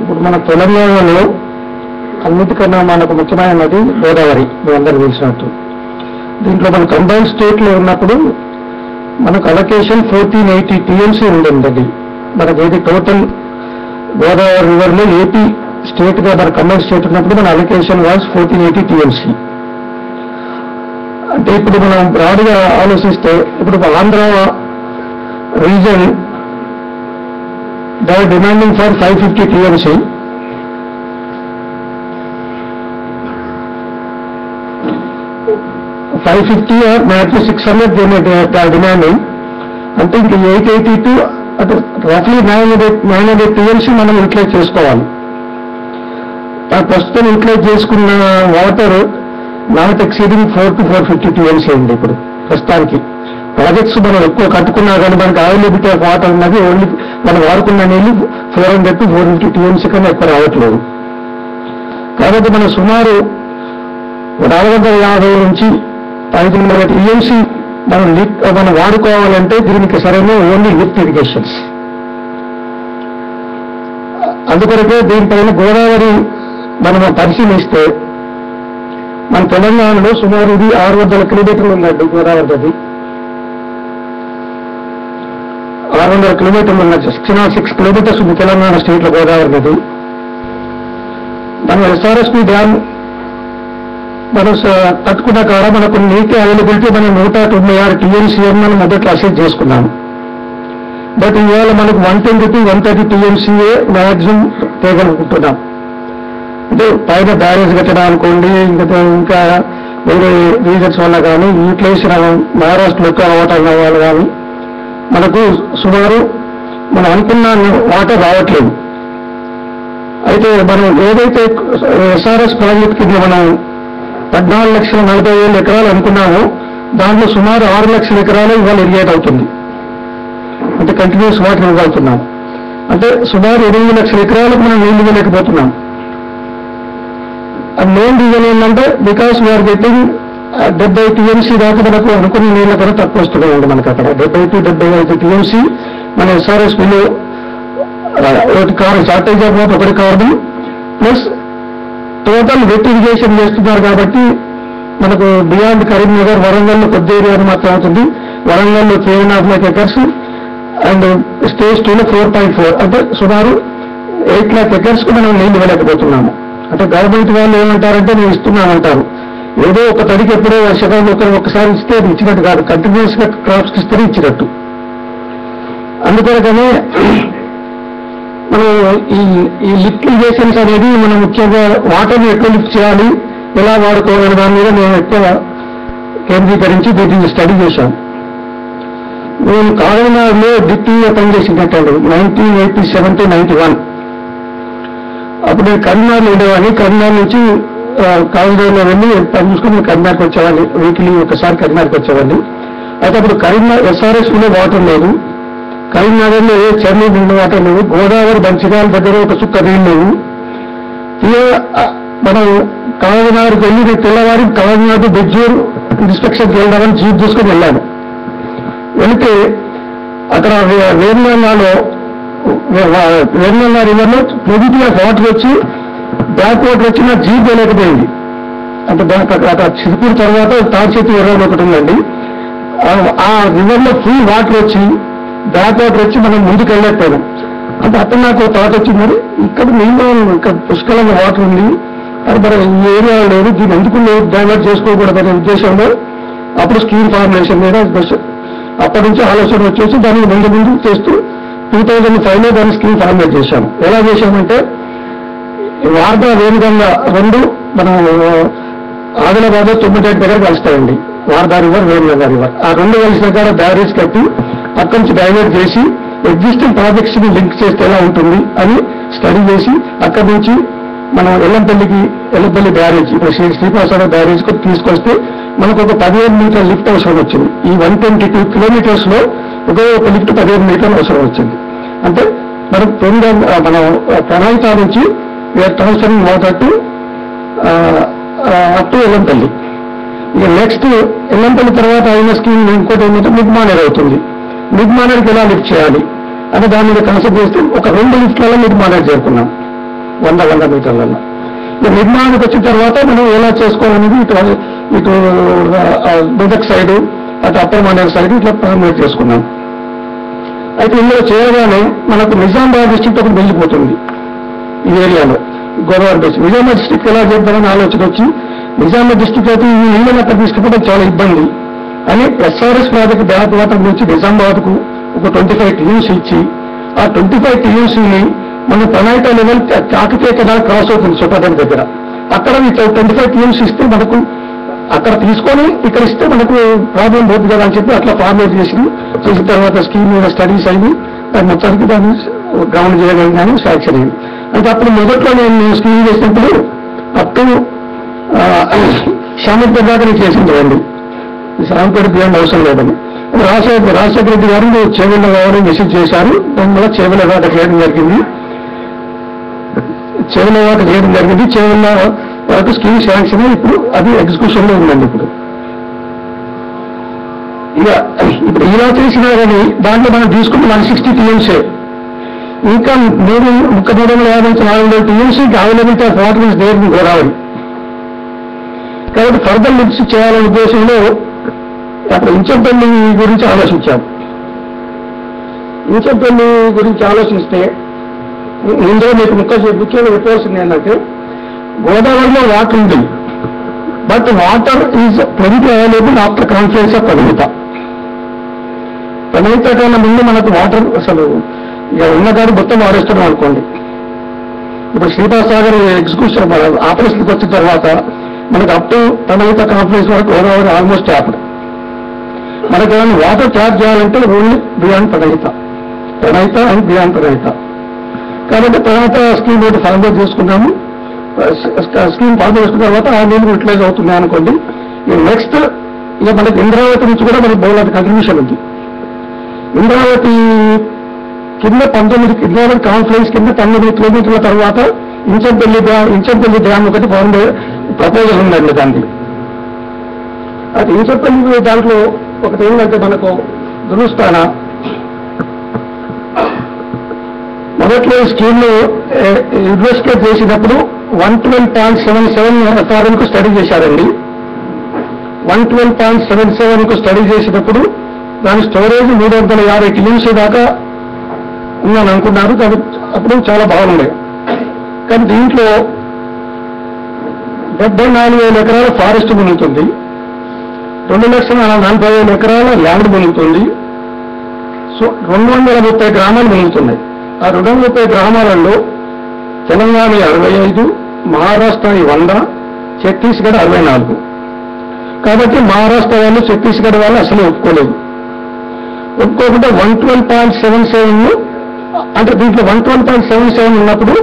ఇప్పుడు మన తెలంగాణలో అన్నిటికన్నా మనకు ముఖ్యమైన నది గోదావరి, మీ అందరూ తెలిసినట్టు. దీంట్లో మన కంబైన్ స్టేట్లో ఉన్నప్పుడు మనకు అలొకేషన్ 1480 TMC ఉందండి. మనకు ఏది టోటల్ గోదావరి రివర్లో ఏపీ స్టేట్గా మన కంబైన్ స్టేట్ ఉన్నప్పుడు మన అలొకేషన్ వాజ్ 1480 TMC. అంటే ఇప్పుడు మనం బ్రాడ్గా ఆలోచిస్తే ఇప్పుడు Andhra reason they are demanding for 550 TMC. or maybe 600 they are demanding. I think 882 roughly 900 TMC మనం యూటిలైజ్ చేసుకోవాలి. ప్రస్తుతం యూటిలైజ్ చేసుకున్న water not exceeding 4 to 450 TMC అండి. ఇప్పుడు ప్రస్తుతానికి ప్రాజెక్ట్స్ మనం ఎక్కువ కట్టుకున్నా కానీ మనకి అవైలబిలిటీ ఆఫ్ వాటర్ ఉన్నది ఓన్లీ మనం వాడుకున్న నీళ్ళు 400 to 450 TMC కన్నా ఎక్కువ రావట్లేదు. కాబట్టి మనం సుమారు 450 నుంచి 500 TMC మనం వాడుకోవాలంటే దీనికి సరైన ఓన్లీ లిఫ్ట్ ఇరిగేషన్స్. అందుకొరకే దీనిపైన గోదావరి మనం పరిశీలిస్తే మన తెలంగాణలో సుమారు ఇది 600 కిలోమీటర్లు ఉందండి. గోదావరి నది 600 కిలోమీటర్లు ఉన్న 606 కిలోమీటర్స్ ఉంది తెలంగాణ స్టేట్లో గోదావరి నది. మన SRSP డ్యామ్ మనం తట్టుకున్న కాడ మనకు నీటి అవైలబిలిటీ మనం 196 TMC మనం మొదట్లో అసెస్ చేసుకున్నాము. బట్ ఇవాళ మనకు 120 to 130 TMCఏ మ్యాక్సిమం తేగలుగుతున్నాం. అంటే పైన బ్యారేజ్ కట్టడం అనుకోండి, ఇంకా వేరే రీజన్స్ వల్ల కానీ యూటిలైజేషన్ మహారాష్ట్రలో ఎక్కువ వాటర్ వాళ్ళు కానీ మనకు సుమారు మనం అనుకున్న వాటర్ రావట్లేదు. అయితే మనం ఏదైతే SRS ప్రాజెక్ట్ కింద మనం 14,40,000 ఎకరాలు అనుకున్నామో దాంట్లో సుమారు 6 లక్షల ఎకరాలు ఇవాళ ఇరిగేట్ అవుతుంది. అంటే కంటిన్యూస్ వాటర్ ఇవ్వగలుగుతున్నాం. అంటే సుమారు 8 లక్షల ఎకరాలకు మనం నీళ్లు ఇవ్వలేకపోతున్నాం. అది మెయిన్ రీజన్ ఏంటంటే బికాస్ వీఆర్ గెటింగ్ 70 TMC దాకా మనకు అనుకున్న నీళ్ళ కూడా తక్కువ వస్తున్నాయండి. మనకు అక్కడ 70 to 75 TMC మన SRSPలో షార్టేజ్ ఆఫ్ వాటర్ ఒకటి కాదు, ప్లస్ టోటల్ వెట్ ఇరిగేషన్ చేస్తున్నారు కాబట్టి మనకు బియాండ్ కరీంనగర్, వరంగల్లో కొద్ది ఏరియాని మాత్రం అవుతుంది. వరంగల్లో 3.5 lakh acres అండ్ స్టేజ్ 2లో 4.4 అంటే సుమారు 8 lakh acres కు మనం నీళ్ళు ఇవ్వలేకపోతున్నాము. అంటే గవర్నమెంట్ వాళ్ళు ఏమంటారంటే నేను ఇస్తున్నామంటారు. ఏదో ఒక తడికి ఎప్పుడో వర్షకాలం ఒకసారి ఇస్తే అది ఇచ్చినట్టు కాదు, కంటిన్యూస్ గా క్రాప్స్ ఇస్తే ఇచ్చినట్టు. అందుకొరకనే మనం ఈ లిఫ్ట్ ఇరిగేషన్స్ అనేది మనం ముఖ్యంగా వాటర్ని ఎట్లా లిఫ్ట్ చేయాలి, ఎలా వాడుకోవాలనే దాని మీద మేము ఎక్కువ కేంద్రీకరించి దీన్ని స్టడీ చేశాం. నేను కాకినాడలో డిప్యూటీగా పనిచేసినట్టండి 1987 to 91. అప్పుడు నేను కరీంనగర్లో ఉండేవాడిని. కరీంనగర్ నుంచి కాకినాడలో వెళ్ళి పని చూసుకుని కరీంనగర్కి వచ్చేవాడిని. వీక్లీ ఒకసారి కరీంనగర్కి వచ్చేవాడిని. అయితే అప్పుడు కరీంనగర్ SRSలో వాటర్ లేదు, కరీంనగర్లో ఏ చెర్రీ నీళ్ళు వాటర్ లేవు, గోదావరి బంచిగాల దగ్గర ఒక చుక్క నీళ్ళు లేవు. మనం కాకినాడకి వెళ్ళి తెల్లవారి కాకినాడ బెజ్జూరు ఇన్స్పెక్షన్కి వెళ్దామని జీప్ తీసుకుని వెళ్ళాను. వెళితే అక్కడ వేర్నల్లాలో రివర్లో ప్లెజిటీ ఆఫ్ వాటర్ వచ్చి బ్యాక్ వాటర్ వచ్చి నా జీప్ వెళ్ళకపోయింది. అంటే అక్కడ చిరుకూరు తర్వాత తాడిచెట్టు ఎర్రలో ఒకటి ఉందండి. ఆ రివర్లో ఫుల్ వాటర్ వచ్చి బ్యాక్ వాటర్ వచ్చి మనం ముందుకు వెళ్ళకపోయాం. అంటే అప్పుడు నాకు థాట్ వచ్చింది, మరి ఇక్కడ నీళ్ళు ఇక్కడ పుష్కలంగా వాటర్ ఉంది, అది మరి ఈ ఏరియా లేదు, దీన్ని ఎందుకు డైవర్ట్ చేసుకోకూడదనే ఉద్దేశంలో అప్పుడు స్కీమ్ ఫార్ములేషన్ మీద అప్పటి నుంచి ఆలోచన వచ్చేసి దాన్ని ముందు చేస్తూ 2005లో దాన్ని స్కీమ్ ఫార్ములేట్ చేశాము. ఎలా చేశామంటే వార్దా వేణుగంగా రెండు మనం ఆదిలాబాద్ 9 దగ్గర కలుస్తాయండి. Wardha river, Wainganga river. ఆ రెండు కలిసిన కాడ బ్యారేజ్ కట్టి అక్కడి నుంచి డైవర్ట్ చేసి ఎగ్జిస్టింగ్ ప్రాజెక్ట్స్ ని లింక్ చేస్తే ఎలా ఉంటుంది అని స్టడీ చేసి అక్కడి నుంచి మనం ఎల్లంపల్లి బ్యారేజ్, ఇప్పుడు శ్రీనివాసరావు బ్యారేజ్ కు తీసుకొస్తే మనకు ఒక 15 మీటర్ల లిఫ్ట్ అవసరం వచ్చింది. ఈ 122 కిలోమీటర్స్ లో ఒక లిఫ్ట్ 15 మీటర్లు అవసరం వచ్చింది. అంటే మనం మనం ప్రణాళిక నుంచి transferring water to up to Yellampalli. ఇక నెక్స్ట్ ఎల్లంపల్లి తర్వాత అయిన స్కీమ్ ఇంకోటి ఏంటంటే మిడ్ మానేర్ అవుతుంది. మిడ్ మానేర్కి ఎలా లిఫ్ట్ చేయాలి అంటే దాని మీద కాన్సెప్ట్ చేస్తే ఒక 2 లిఫ్ట్లలో మిడ్ మానేర్ చేరుకున్నాం. 100 మీటర్లలో. నిర్మాణానికి వచ్చిన తర్వాత మనం ఎలా చేసుకోవాలనేది ఇటు మెదక్ సైడు అటు అప్పర్ మండల్ సైడ్ ఇట్లా ఫార్ములేట్ చేసుకున్నాం. అయితే ఇందులో చేయగానే మనకు నిజామాబాద్ డిస్ట్రిక్ట్ ఒకటి వెళ్ళిపోతుంది ఈ ఏరియాలో గోదావరి బేస్. నిజామాబాద్ డిస్ట్రిక్ట్ ఎలా చేద్దామని ఆలోచన వచ్చి నిజామాబాద్ డిస్ట్రిక్ట్ అయితే ఈ ఇళ్ళని అక్కడ తీసుకుపోవడం చాలా ఇబ్బంది అని ఎస్ఆర్ఎస్ ప్రాజెక్ట్ బ్యాక్ వాటర్ నుంచి నిజామాబాద్కు ఒక 25 టీఎంసీ ఇచ్చి ఆ 25 టీఎంసీని మన ప్రణాళిక లెవెల్ కాకతీయ కెనాల్ క్రాస్ అవుతుంది చొప్పదండి దగ్గర. అక్కడ 25 టీఎంసీ ఇస్తే మనకు అక్కడ తీసుకొని ఇక్కడ ఇస్తే మనకు ప్రాబ్లం పోతుంది కదా అని చెప్పి అట్లా ఫార్మేట్ చేసిన తర్వాత స్కీమ్ మీద స్టడీస్ అయింది. దాని మొత్తానికి దాన్ని గ్రౌండ్ చేయగలిగినాను, శాంక్షన్ అయింది. అంటే అప్పుడు మొదట్లో నేను స్కీమ్ చేసినప్పుడు అప్ టు శ్యామపేట దాకా నేను చేసింది అండి. శ్యామపేట బియాండ్ అవసరం లేదని రాజశేఖర రెడ్డి గారు చేవెళ్ళ కావాలని మెసేజ్ చేశారు. దానివల్ల చేవెళ్ళ దాకా చేయడం జరిగింది. చేవెళ్ళ దాకా చేయడం జరిగింది. చేవెళ్ళ వరకు స్కీమ్ శాంక్షన్ ఇప్పుడు అది ఎగ్జిక్యూషన్ లో ఉందండి. ఇప్పుడు ఇలా చేసినా కానీ దాంట్లో మనం తీసుకుంటే 160 టీఎంసీ ఇంకా 350-400 టీఎంసీకి availability of water is there in Godavari. కాబట్టి ఫర్దర్ లిఫ్ట్స్ చేయాలనే ఉద్దేశంలో అక్కడ ఇంచంపల్లి గురించి ఆలోచించాం. ఇంచంపల్లి గురించి ఆలోచిస్తే ఇందులో మీకు ముఖ్యంగా చెప్పాల్సింది ఏంటంటే గోదావరిలో వాటర్ ఉంది, but water is plenty available after conference of Pranahita. Pranahita కన్నా ముందు మనకు వాటర్ అసలు ఇక ఉన్నదాన్ని మొత్తం వాడేస్తున్నాం అనుకోండి. ఇప్పుడు శ్రీపాద సాగర్ ఎగ్జిక్యూషన్ ఆపరేషన్కి వచ్చిన తర్వాత మనకు అప్ టు ప్రణహిత కాన్ఫరెన్స్ వరకు గోదావరి ఆల్మోస్ట్ ట్యాప్డ్. మనకు ఏమైనా వాటర్ ట్యాప్ చేయాలంటే only beyond Pranahita and beyond Pranahita. కాబట్టి ప్రణహిత స్కీమ్ ఒకటి ఫార్మేట్ చేసుకున్నాము. స్కీమ్ ఫార్మేట్ చేసుకున్న తర్వాత ఆ నీళ్ళు యూటిలైజ్ అవుతున్నాయి అనుకోండి. నెక్స్ట్ ఇక మనకి ఇంద్రావతి నుంచి కూడా మనకి బౌలాది కంట్రిబ్యూషన్ ఉంది. ఇంద్రావతి కింద 19 ఇంద్రావతి కాన్ఫరెన్స్ కింద 19 కిలోమీటర్ల తర్వాత ఇంచంపల్లి డ్యామ్ ఒకటి ప్రపోజల్ ఉందండి. దానికి అది ఇంచంపల్లి దాంట్లో ఒకటి ఏంటంటే మనకు దురుస్థాన మొదట్లో స్కీమ్ లో ఇన్వెస్టిగేట్ చేసినప్పుడు 112.77 ఎఫ్ఆర్ఎం కు స్టడీ చేశారండి. 112.77 కు స్టడీ చేసినప్పుడు దాని స్టోరేజ్ 350 టీఎంసీ దాకా ఉందని అనుకున్నారు. కానీ అప్పుడు చాలా బాగుండే. కానీ దీంట్లో 74,000 ఎకరాల ఫారెస్ట్ మునుగుతుంది, 2,40,000 ఎకరాల ల్యాండ్ మునుగుతుంది. సో 230 గ్రామాలు మునుగుతున్నాయి. ఆ 230 గ్రామాలలో తెలంగాణ 65, మహారాష్ట్ర 100, ఛత్తీస్గఢ్ 64. కాబట్టి మహారాష్ట్ర వాళ్ళు ఛత్తీస్గఢ్ వాళ్ళు అసలు ఒప్పుకోలేదు. ఒప్పుకోకుండా 112.77 అంటే దీంట్లో 112.77 ఉన్నప్పుడు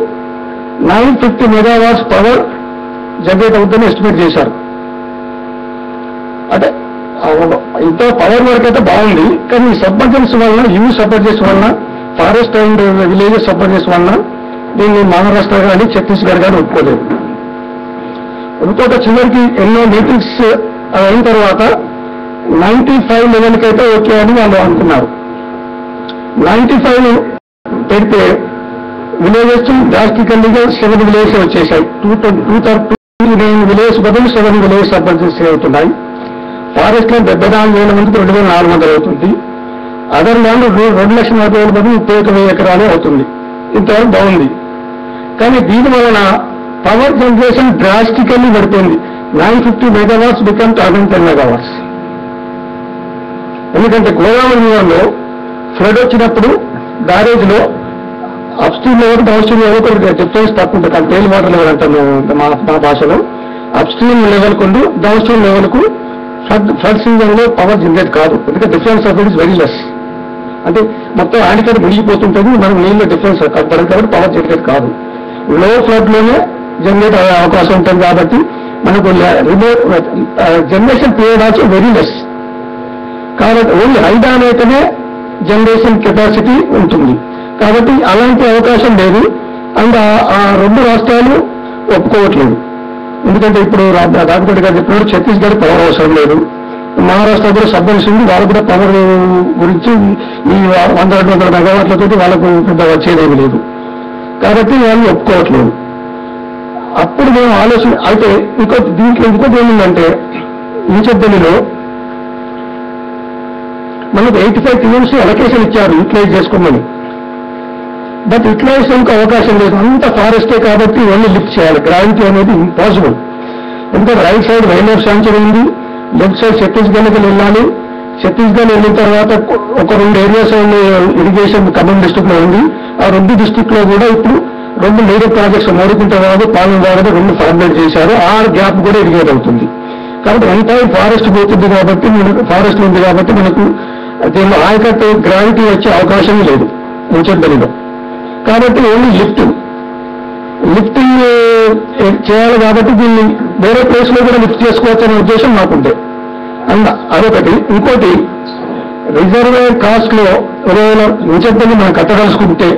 950 మెగావాట్స్ పవర్ జనరేట్ అవుతుందని ఎస్టిమేట్ చేశారు. అంటే ఇంత పవర్ వరకు అయితే బాగుంది. కానీ సబ్మర్జెన్స్ వలన సబ్మర్జెన్స్ వలన ఫారెస్ట్ అండ్ విలేజెస్ సబ్మర్జెన్స్ వలన దీన్ని మహారాష్ట్ర కానీ ఛత్తీస్గఢ్ కానీ ఒప్పుకోలేదు. ఒప్పుకోక చివరికి ఎన్నో మీటింగ్స్ అయిన తర్వాత 95 లెవెల్కి అయితే ఓకే అని వాళ్ళు అనుకున్నారు. 95 పెడితే విలేజెస్ డ్రాస్టికల్లీగా 7 విలేజెస్ వచ్చేసాయి. 239 విలేజెస్ బదులు 7 విలేజెస్ సబ్మర్జెన్స్ అవుతున్నాయి. ఫారెస్ట్ లో 74,000 మందికి 2,400 అవుతుంది. అదర్ ల్యాండ్ 2,40,000 బదులు 31,000 ఎకరాలే అవుతుంది. ఇంతవరకు బాగుంది. కానీ దీని వలన పవర్ జనరేషన్ డ్రాస్టికల్లీ పడిపోయింది. 950 మెగావాట్స్ బికమ్ 110 మెగావాట్స్. ఎందుకంటే గోదావరి రివర్లో ఫ్లడ్ వచ్చినప్పుడు బ్యారేజ్ లో up stream level down stream level కూడా డిఫరెన్స్ తక్కువ ఉంటుంది. కానీ టైల్ వాటర్ లెవెల్ అంటాము మా భాషలో. అప్ స్ట్రీమ్ లెవెల్ కు డౌన్ స్ట్రీమ్ లెవెల్ కు ఫ్లడ్ సీజన్ లో పవర్ జనరేట్ కాదు. ఎందుకంటే difference of it is very less. అంటే మొత్తం ఆండికేట్ మునిగిపోతుంటుంది, మనం నీళ్ళు డిఫరెన్స్ పడదు కాబట్టి పవర్ జనరేట్ కాదు. లో ఫ్లడ్ లోనే జనరేట్ అయ్యే అవకాశం ఉంటుంది. కాబట్టి మనకు generation period also very less. కాబట్టి ఓన్లీ హైడాన్ అయితేనే జనరేషన్ కెపాసిటీ ఉంటుంది. కాబట్టి అలాంటి అవకాశం లేదు. అండ్ ఆ 2 రాష్ట్రాలు ఒప్పుకోవట్లేదు. ఎందుకంటే ఇప్పుడు రాఘపేట గారు చెప్పినప్పుడు ఛత్తీస్గఢ్ పవర్ అవసరం లేదు, మహారాష్ట్ర కూడా సబ్మర్స్ ఉంది, వాళ్ళు కూడా పవర్ గురించి ఈ 100-200 మెగావాట్లతో వాళ్ళకు పెద్ద వచ్చేదేమీ లేదు. కాబట్టి వాళ్ళు ఒప్పుకోవట్లేదు. అప్పుడు మేము ఆలోచన అయితే దీంట్లో ఇంకోటి ఏముందంటే ఇంచెద్దలిలో మనకు 85 TMC అలొకేషన్ ఇచ్చారు యూటిలైజ్ చేసుకోమని. బట్ యూటిలైజేషన్కి అవకాశం లేదు, అంత ఫారెస్టే కాబట్టి ఇవన్నీ లిఫ్ట్ చేయాలి. గ్రావిటీ అనేది ఇంపాసిబుల్. ఎందుకంటే రైట్ సైడ్ వైల్డ్ శాంక్చురీ ఉంది, లెఫ్ట్ సైడ్ ఛత్తీస్గఢ్కి వెళ్ళాలి. ఛత్తీస్గఢ్ వెళ్ళిన తర్వాత ఒక 2 ఏరియాస్ ఇరిగేషన్ ఖమ్మం డిస్ట్రిక్ట్ లో ఉంది. ఆ 2 డిస్ట్రిక్ట్ లో కూడా ఇప్పుడు 2 మేజర్ ప్రాజెక్ట్స్ మోడుకుంట వాడు పాలన వాడు 2 ఫార్మేట్ చేశారు. ఆ గ్యాప్ కూడా ఇరిగేట్ అవుతుంది. కాబట్టి ఎంటైర్ ఫారెస్ట్ పోతుంది కాబట్టి ఫారెస్ట్ ఉంది కాబట్టి మనకు దీనిలో ఆయకట్టు గ్రావిటీ వచ్చే అవకాశం లేదు ముంచెద్దలిలో. కాబట్టి ఓన్లీ లిఫ్టింగ్ చేయాలి కాబట్టి దీన్ని వేరే ప్లేస్ లో కూడా లిఫ్ట్ చేసుకోవచ్చు అనే ఉద్దేశం మాకుంటే అదొకటి. ఇంకోటి రిజర్వేర్ కాస్ట్ లో ఒకవేళ ముంచెద్దలి మనం కట్టదలుచుకుంటే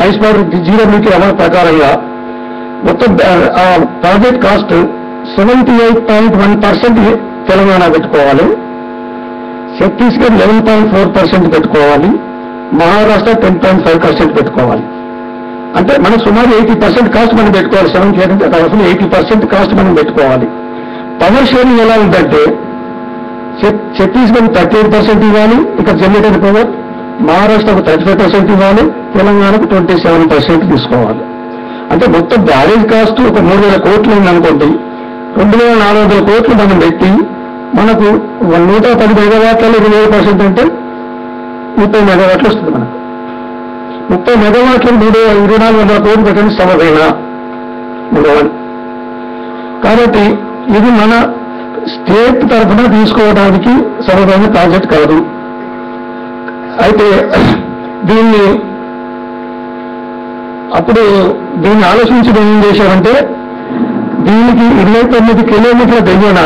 ఐస్ పవర్ జీడబ్ల్యూకి అమలు ప్రకారంగా మొత్తం ఆ ప్రాజెక్ట్ కాస్ట్ 78.1% తెలంగాణ పెట్టుకోవాలి, ఛత్తీస్గఢ్ 11.4% పెట్టుకోవాలి, మహారాష్ట్ర 10.5% పెట్టుకోవాలి. అంటే మనం సుమారు 80% కాస్ట్ మనం పెట్టుకోవాలి. 80% కాస్ట్ మనం పెట్టుకోవాలి. పవర్ షేరింగ్ ఎలా ఉందంటే ఛత్తీస్గఢ్ 38% ఇవ్వాలి, ఇక్కడ జనరేటర్ పవర్, మహారాష్ట్రకు 35% ఇవ్వాలి, తెలంగాణకు 27% తీసుకోవాలి. అంటే మొత్తం బ్యారేజ్ కాస్ట్ ఒక 3,000 కోట్లు ఉందనుకోండి, 2,400 కోట్లు మనం పెట్టి మనకు 110 మెగావాట్లలో 20% అంటే 30 మెగావాట్లు వస్తుంది. మనకు 30 మెగావాట్లు 2,400 కోట్లు పెట్టండి సమవేనా నెంబర్ 1. కాబట్టి ఇది మన స్టేట్ తరఫున తీసుకోవడానికి సమమైన ప్రాజెక్ట్ కాదు. అయితే దీన్ని ఆలోచించడం ఏం చేశారంటే దీనికి 29 కిలోమీటర్ల దిగువన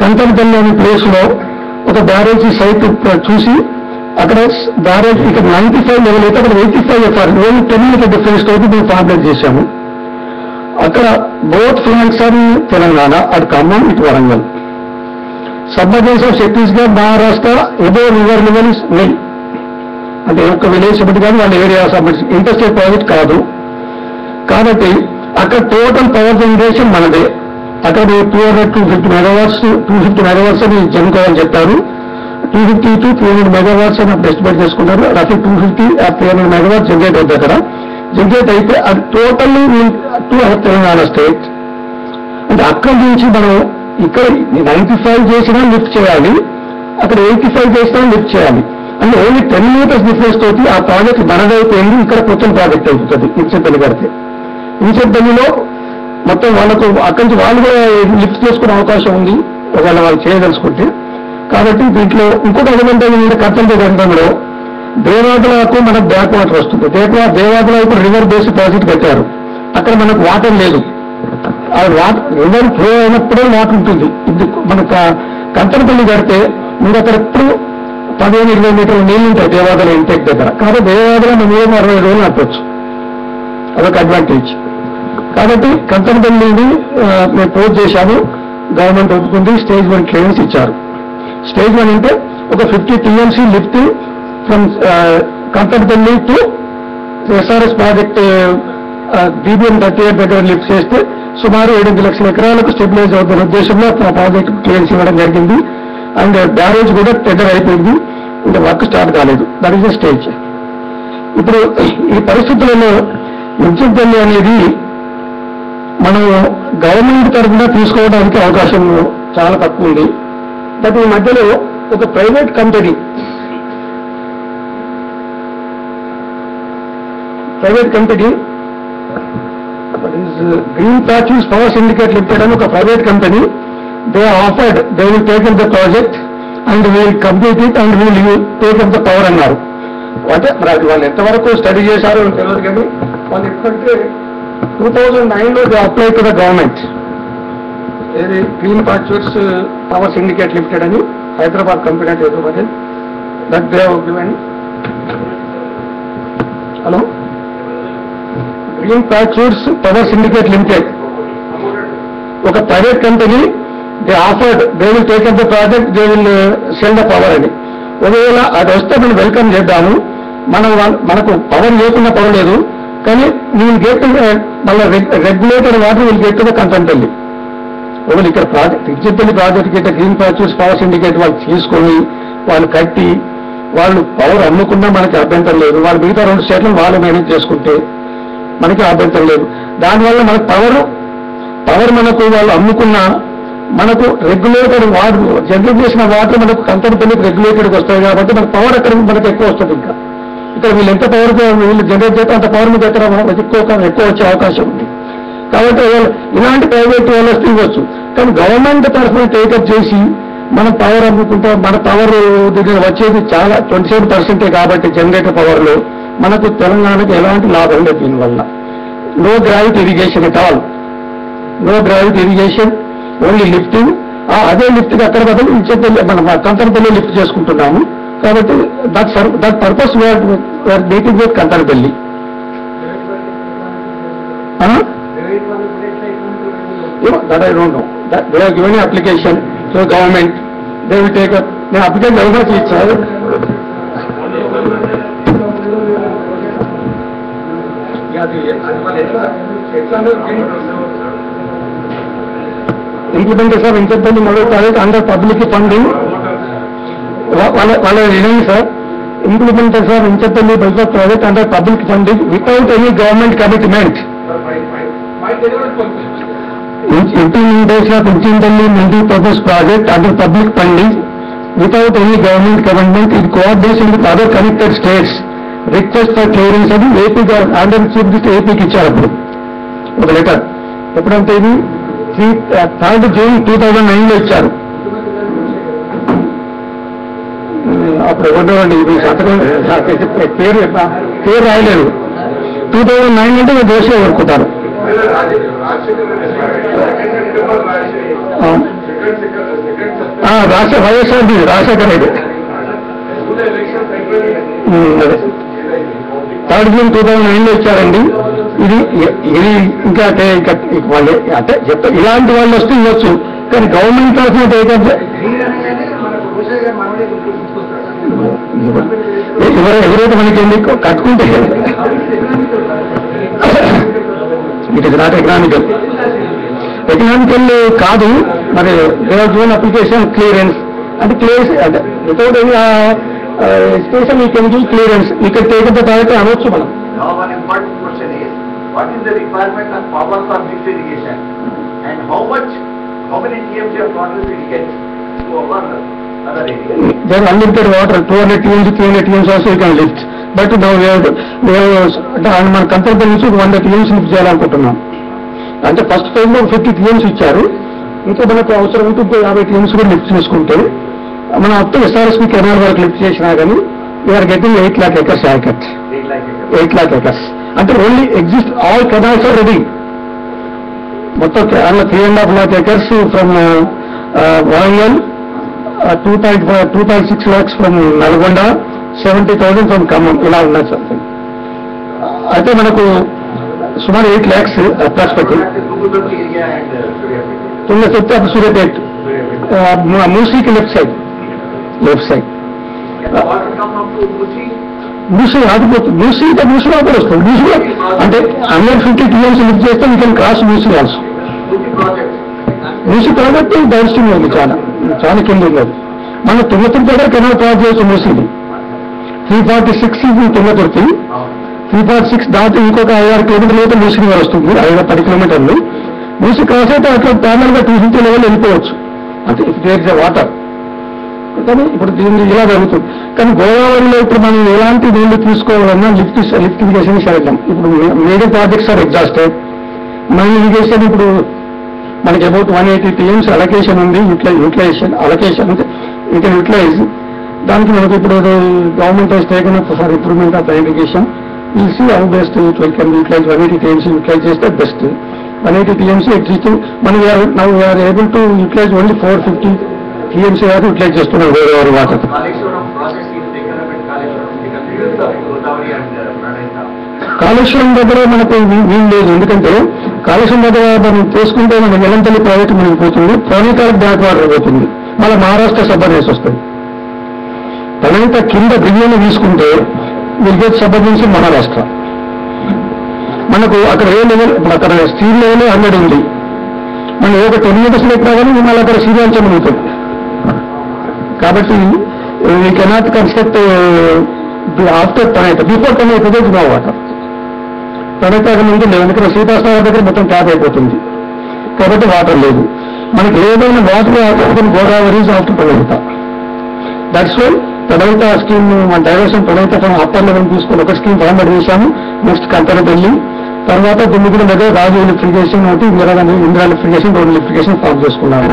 కంటంపల్లి అనే ప్లేస్ లో ఒక బ్యారేజీ సైట్ చూసి అక్కడ బ్యారేజ్ ఇక్కడ 95 లెవెల్ అయితే అక్కడ 85 ఎఫ్ఆర్ 10 మీటర్ డిఫరెన్స్ తోటి మేము ఫార్ములేట్ చేశాము. అక్కడ బోత్ ఫ్లాంక్స్ ఆర్ తెలంగాణ, అటు ఖమ్మం ఇటు Warangal. Submergence of Chhattisgarh Maharashtra above river level నెల్ అంటే ఒక్క విలేజ్ ఒకటి కాదు, వాళ్ళ ఏరియా సబ్మర్జెన్స్ ఇంటర్స్టేట్ ప్రాజెక్ట్ కాదు. కాబట్టి అక్కడ టోటల్ పవర్ జనరేషన్ మనదే. అక్కడ 250 మెగావాట్స్ అని జనుకోవాలని చెప్పారు. 250 to 300 మెగావాట్స్ అని అప్పుడు ఎస్టిమేట్ చేసుకున్నారు. రఫీ 250 300 మెగావాట్స్ జనరేట్ అవుతుంది. అక్కడ జనరేట్ అయితే అది టోటల్ టు తెలంగాణ స్టేట్. అంటే అక్కడి నుంచి మనం ఇక్కడ 95 చేసినా లిఫ్ట్ చేయాలి, అక్కడ 85 చేసినా లిఫ్ట్ చేయాలి. అంటే ఓన్లీ 10 మీటర్స్ డిఫరెన్స్ తోటి ఆ ప్రాజెక్ట్ మనదైపోయింది. ఇక్కడ కొత్త ప్రాజెక్ట్ అయిపోతుంది ఇంచెద్దలి కడితే. ఇంచెద్దలిలో మొత్తం వాళ్ళకు అక్కడి నుంచి వాళ్ళు కూడా లిఫ్ట్ చేసుకునే అవకాశం ఉంది ఒకవేళ వాళ్ళు చేయదలుచుకుంటే. కాబట్టి దీంట్లో ఇంకొక ఎలిమెంట్ ఏంటంటే కట్టంపల్లి గంటంలో దేవాదులకు మనకు బ్యాక్ వాటర్ వస్తుంది. దేవాదుల ఇప్పుడు రివర్ బేస్డ్ ప్రాజెక్ట్ పెట్టారు. అక్కడ మనకు వాటర్ లేదు. ఆ వాటర్ రివర్ ఫ్లో అయినప్పుడే వాటర్ ఉంటుంది. ఇది మనకు కంటంపల్లి కడితే మీరు అక్కడ ఎప్పుడు 15-20 మీటర్ల నీళ్లు ఉంటాయి దేవాదుల ఇంటెక్ దగ్గర. కాబట్టి దేవాదుల మేము 60 రోజులు నప్పచ్చు, అదొక అడ్వాంటేజ్. కాబట్టి కంటంపల్లిని మేము పోస్ట్ చేశాము, గవర్నమెంట్ ఒప్పుకుంది, స్టేజ్ 1 క్లియరెన్స్ ఇచ్చారు. స్టేజ్ 1 అంటే ఒక 50 TMC lift from Kantampalli to SRS project BBM 38 దగ్గర లిఫ్ట్ చేస్తే సుమారు 7 లక్షల ఎకరాలకు స్టెబిలైజ్ అవుతున్న ఉద్దేశంలో ఆ ప్రాజెక్ట్ క్లియరెన్స్ ఇవ్వడం జరిగింది. అండ్ బ్యారేజ్ కూడా టెండర్ అయిపోయింది, ఇంకా వర్క్ స్టార్ట్ కాలేదు. That is the stage. ఇప్పుడు ఈ పరిస్థితులలో ముంచెద్దలి అనేది మనం గవర్నమెంట్ తరఫున తీసుకోవడానికి అవకాశం చాలా తక్కువ ఉంది. బట్ ఈ మధ్యలో ఒక private company green patches power syndicate limited అని ఒక private company they offered they will take up the project and will complete it and will take up the power అన్నారు. అంటే వాళ్ళు ఎంతవరకు స్టడీ చేశారో తెలియదు కానీ వాళ్ళు ఎప్పుడంటే 2009లో they apply to the government. ఏది green patches power syndicate limited అని హైదరాబాద్ కంపెనీ అంటే ఏదో that they have given. Hello, green patches power syndicate limited ఒక private company. They offered they will take up the project, they will sell the power అని. ఒకవేళ అది వస్తే మనం welcome చేద్దాము. మనకు పవర్ లేకుండా పర్వాలేదు, కానీ వీళ్ళు గెట్ మళ్ళీ రెగ్యులేటెడ్ వాటర్ వీళ్ళు గెట్ ద కంటెంపల్లి. ఒకళ్ళు ఇక్కడ ప్రాజెక్ట్ ఇచ్చేపల్లి ప్రాజెక్ట్ గిట్ట గ్రీన్ ఫార్చ్యూన్స్ పవర్ సిండికేట్ వాళ్ళు తీసుకొని వాళ్ళు కట్టి వాళ్ళు పవర్ అమ్ముకున్నా మనకి అభ్యంతరం లేదు. వాళ్ళు మిగతా 2 స్టేట్లను వాళ్ళు మేనేజ్ చేసుకుంటే మనకి అభ్యంతరం లేదు. దానివల్ల మనకు పవర్ మనకు వాళ్ళు అమ్ముకున్నా మనకు రెగ్యులేటెడ్ వాటర్ జనరేట్ చేసిన వాటర్ మనకు కంటెంపల్లికి రెగ్యులేటెడ్కి వస్తాయి కాబట్టి మనకు పవర్ అక్కడ మనకు ఎక్కువ వస్తుంది. ఇంకా ఇక్కడ వీళ్ళు ఎంత పవర్ వీళ్ళు జనరేట్ చేస్తే అంత పవర్ మీద ఎక్కడ ఎక్కువ వచ్చే అవకాశం ఉంది. కాబట్టి ఇలాంటి ప్రైవేట్ వాళ్ళు వస్తే ఇవ్వచ్చు. కానీ గవర్నమెంట్ తరఫున టేకప్ చేసి మనం పవర్ అమ్ముకుంటే మన పవర్ దగ్గర వచ్చేది చాలా 27% కాబట్టి జనరేటర్ పవర్లో మనకు తెలంగాణకు ఎలాంటి లాభం లేదు. దీనివల్ల no gravity irrigation at all, no gravity irrigation, only lifting. అదే లిఫ్ట్కి అక్కడ బదులు ఇచ్చేపల్లి మనం కంతనపల్లి లిఫ్ట్ చేసుకుంటున్నాము. కాబట్టి that purpose we're making with Kanthanapalli. That I don't know. That they are given an application to the government. They will take up. They applicant very much each other. Implementation of Inchepalli model project under public funding. Wala reading sir. Implementation of Inchepalli bypass project under public funding without any government commitment. Implementation of Inchepalli multi-purpose project under public funding without any government commitment in coordination with other connected states. Request for clearance అని AP Andhra chief minister ఏపీకి ఇచ్చారు. అప్పుడు ఒక letter ఎప్పుడంటే ఇది 3rd June 2009లో ఇచ్చారు. అప్పుడు ఎవరండి పేరు రాయలేదు. 2009 అంటే మీరు దోషి కోరుకుంటారు. వైఎస్ఆర్ది రాజశేఖర రెడ్డి 3rd June 2009లో ఇచ్చారండి. ఇది ఇంకా అంటే చెప్తా ఇలాంటి వాళ్ళు వస్తే ఇవ్వచ్చు. కానీ గవర్నమెంట్ తరఫున ఎవరైతే మనకి కట్టుకుంటే ఇట్ ఇస్ నాట్ ఎకనామికల్ కాదు. మరి గివెన్ అప్లికేషన్ క్లియరెన్స్ అంటే without any station you can give clearance ఇక్కడ టేకప్ ద ప్రాజెక్ట్ అనవచ్చు మనం. What is the requirement of power for mixed irrigation and how many TMC of water will get to our other areas? There are unlimited water, 200 TMC, 300 TMC also you can lift. But now we have మన company నుంచి 100 TMC lift చేయాలనుకుంటున్నాం. అంటే first phase లో 50 TMC ఇచ్చారు. ఇంకా మనకు అవసరం ఉంటుంది 50 TMC కూడా లిఫ్ట్ చేసుకుంటే మనం అప్ టు SRSP కెనాల్ వరకు లిఫ్ట్ చేసినా కానీ we're getting 8 lakh acres haircut. 8 lakh acres అంటే only exist all canals are ready. మొత్తం 3.5 lakh acres from Warangal, 2.6 lakhs from Nalgonda, 70,000 from Khammam ఇలా ఉన్నాయి సంథింగ్. అయితే మనకు సుమారు 8 lakhs అప్రాక్సిమేట్లీ తుంగతుర్తి అప్పుడు సూర్యాపేట్ మూసీకి లెఫ్ట్ సైడ్ మూసీ ఆగిపోతుంది. మూసీలో కూడా వస్తుంది. మూసీలో అంటే 150 TMC లిఫ్ట్ చేస్తే we can cross Musi also. Musi project down stream ఉంది, చాలా కింద ఉన్నది. మన తుంగతుర్తి దగ్గర కెనాల్ క్రాస్ చేయొచ్చు మూసీని. 346 ఇది తుంగతుర్తి, 346 దాటి ఇంకొక 5-6 కిలోమీటర్లు అయితే మూసీ వారు వస్తుంది. 5-10 కిలోమీటర్లు మూసీ క్రాస్ అయితే అట్లా ప్యానల్ గా 250 లెవెల్ వెళ్ళిపోవచ్చు. అంటే if there is a water. కానీ ఇప్పుడు దీన్ని ఇలా జరుగుతుంది. కానీ గోదావరిలో ఇప్పుడు మనం ఎలాంటి నీళ్లు తీసుకోవాలన్నా లిఫ్ట్ ఇరిగేషన్ సరిగ్గా ఇప్పుడు major projects are exhausted. Main irrigation ఇప్పుడు మనకి అబౌట్ 180 TMC అలొకేషన్ ఉంది. అలొకేషన్ అంటే యూ కెన్ యూటిలైజ్. దానికి మనకి ఇప్పుడు government has taken up for improvement of the irrigation. Will see how best it can utilize 180 TMC utilize చేస్తే best. 180 TMC existing మనం now we're able to utilize only 450 TMC వరకు utilize చేస్తున్నాం Godavari water. Kaleshwaram దగ్గర మనకు వీలు లేదు. ఎందుకంటే కాళేశ్వరం దగ్గర మనం తీసుకుంటే మన వెల్లంపల్లి ప్రాజెక్టు మనకి పోతుంది, ప్రణీతాలకు బ్యాక్ వాటర్ పోతుంది, మళ్ళీ మహారాష్ట్ర సబ్బర్నెస్ వస్తుంది. ప్రణీత కింద బియ్యం తీసుకుంటే విల్ గెట్ సబ్బర్నెస్ మహారాష్ట్ర. మనకు అక్కడ ఏ లెవెల్, అక్కడ స్టీల్ లెవెల్ 100 ఉంది, మనం ఒక 10 meters లెక్క రావాలి, మళ్ళీ అక్కడ శ్రీరాంచం ఉంటుంది. కాబట్టి we cannot construct after Pranahita, before Pranahita no water. Pranahita ముందు లేదు, ఎందుకంటే సీతాస్వామి దగ్గర మొత్తం ట్యాప్ అయిపోతుంది కాబట్టి వాటర్ లేదు. మనకి ఏదైనా water after Godavari after Pranahita. That's why Pranahita scheme మన డైవర్షన్ ప్రణయత అప్పర్ లెవెల్ తీసుకొని ఒక స్కీమ్ ఫార్మేట్ చేశాము. నెక్స్ట్ కంతరపల్లి, తర్వాత 9 దగ్గర రాజు ఎలక్ట్రిఫికేషన్ ఒకటి, Indira electrification, road electrification form చేసుకున్నాము.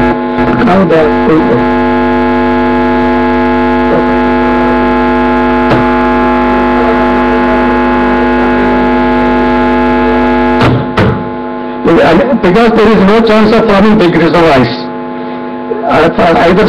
Because there is no chance of forming big reservoirs. Either